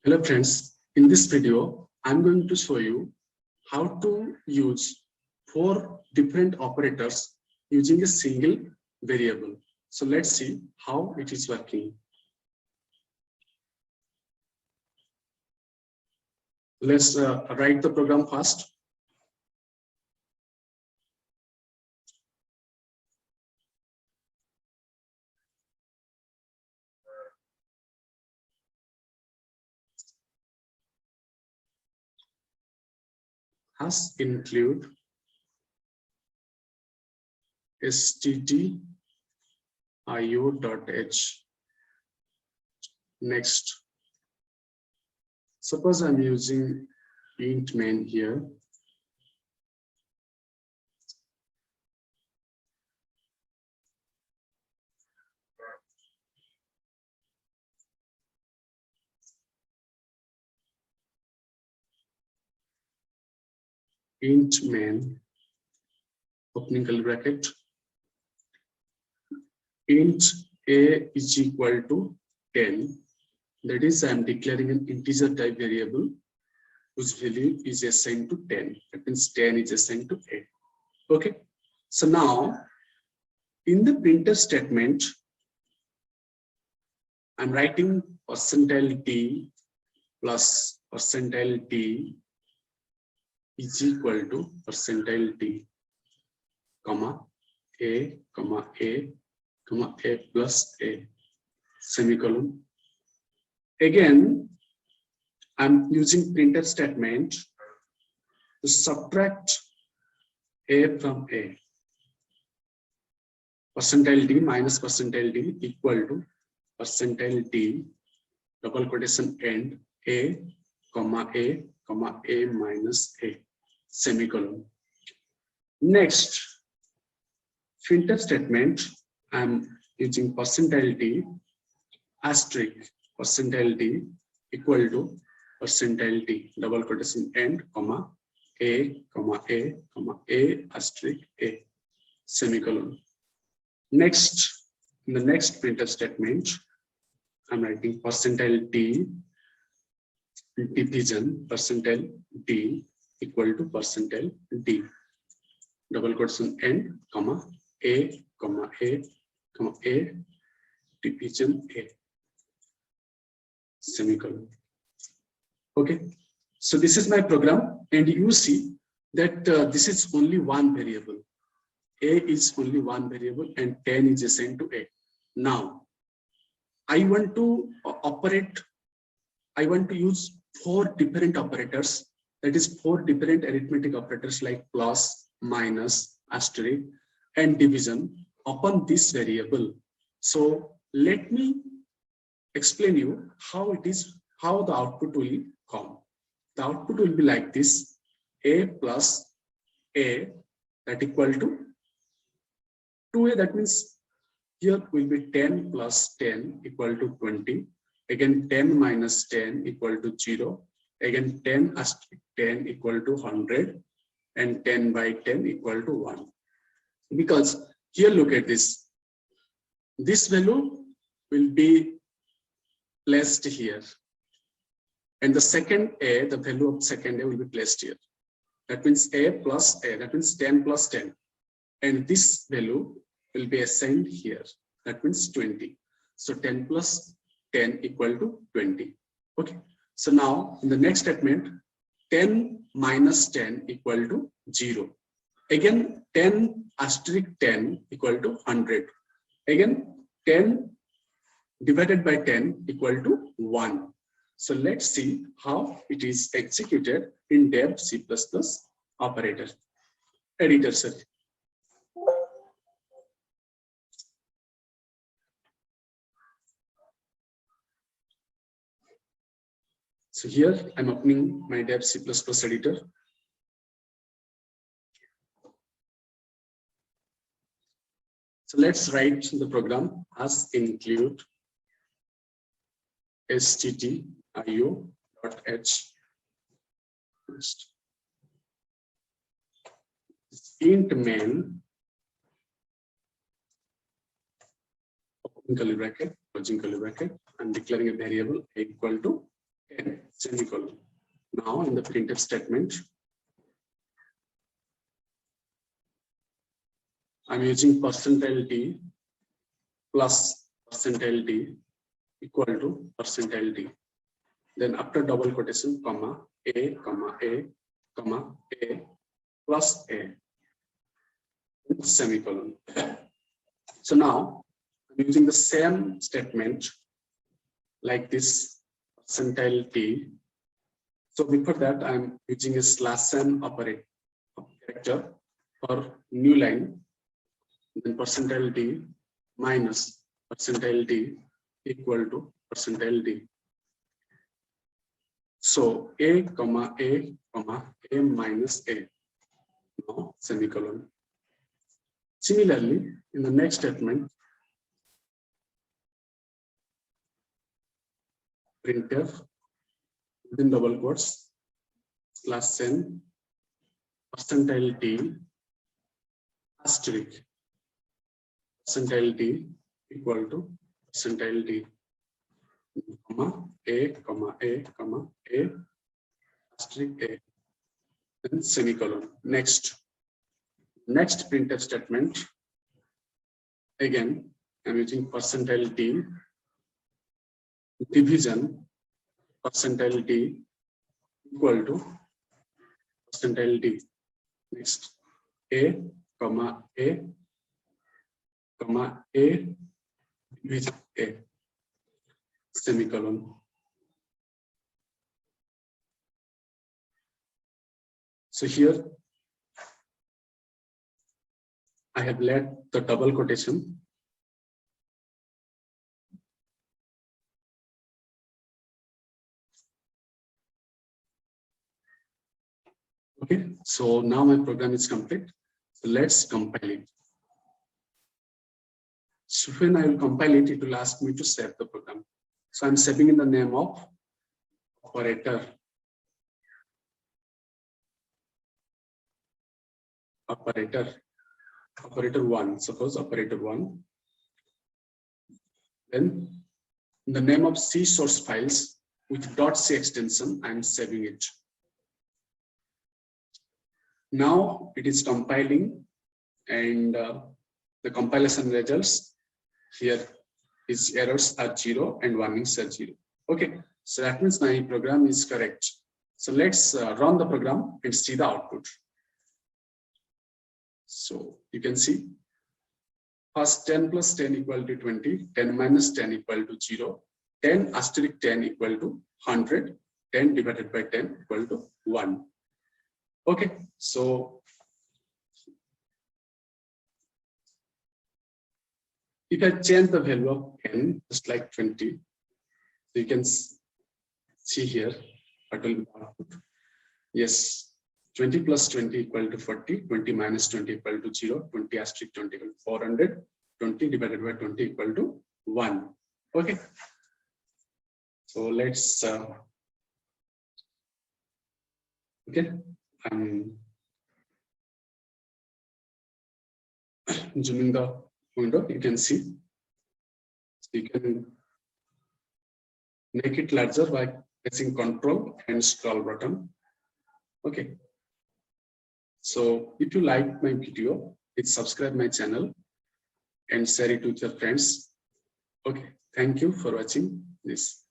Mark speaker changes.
Speaker 1: Hello friends, in this video, I'm going to show you how to use 4 different operators using a single variable. So let's see how it is working. Let's write the program first. Has include stdio.h. Next, suppose I'm using int main here. Int main, opening curly bracket, int a is equal to 10. That is, I'm declaring an integer type variable whose value is assigned to 10. That means 10 is assigned to a. Okay. So now, in the printf statement, I'm writing %d plus %d is equal to %d, comma a, comma a, comma a plus a, semicolon. Again, I'm using printf statement to subtract a from a. %d minus %d equal to %d, double quotation end, a, comma a, comma a minus a, semicolon. Next, printf statement, I'm using %d asterisk %d equal to %d, double quotation end, comma a, comma a, comma a asterisk a, semicolon. Next, in the next printf statement, I'm writing %d division %d equal to %d, double quotation end, comma a, comma a, comma a division a, semicolon. Okay, so this is my program, and you see that this is only one variable. A is only one variable and 10 is assigned to a. Now, I want to operate, I want to use 4 different operators, that is 4 different arithmetic operators like plus, minus, asterisk, and division upon this variable. So let me explain you how it is, how the output will come. The output will be like this: a plus a, that equal to 2a, that means here will be 10 plus 10 equal to 20. Again 10 minus 10 equal to 0. Again 10 asterisk 10 equal to 100, and 10 by 10 equal to 1. Because here look at this. This value will be placed here. And the second a, the value of second a will be placed here. That means a plus a, that means 10 plus 10. And this value will be assigned here. That means 20. So 10 plus 10 equal to 20. Okay. So now in the next statement, 10 minus 10 equal to 0. Again 10 asterisk 10 equal to 100. Again 10 divided by 10 equal to 1. So let's see how it is executed in dev C++ operator editor. Sorry. So here I'm opening my dev C++ editor. So let's write the program as include stdio.h. Int main, opening curly bracket, closing curly bracket, I'm declaring a variable equal to 10 semicolon. Now in the printf statement, I'm using %t plus %t equal to %t. Then after double quotation, comma a, comma a, comma a plus a, semicolon. So now I'm using the same statement like this, %t. So before that, I'm using a /n operator character for new line. Then %t minus %t equal to %t. So a, comma a, comma a minus a. Now semicolon. Similarly, in the next statement, printf within double quotes /n %t asterisk %t equal to %t, comma a, comma a, comma a asterisk a, then semicolon. Next printf statement, again I'm using %t division %t equal to %t. Next a, comma a, comma a division a, semicolon. So here I have led the double quotation. Okay, so now my program is complete. So let's compile it. So when I will compile it, it will ask me to save the program. So I'm saving in the name of operator. Operator 1, suppose operator 1. Then in the name of C source files with .c extension, I'm saving it. Now it is compiling, and the compilation results here is errors are 0 and warnings are 0. Okay, so that means my program is correct. So let's run the program and see the output. So you can see first 10 plus 10 equal to 20, 10 minus 10 equal to 0, 10 asterisk 10 equal to 100, 10 divided by 10 equal to 1. Okay, so if I change the value of 10, just like 20, so you can see here what will be the output. Yes, 20 plus 20 equal to 40, 20 minus 20 equal to 0, 20 asterisk 20 equal to 400, 20 divided by 20 equal to 1. Okay, so let's okay, I'm zooming the window. You can see, so you can make it larger by pressing Control and scroll button. Okay, so if you like my video, please subscribe my channel and share it with your friends. Okay, thank you for watching this.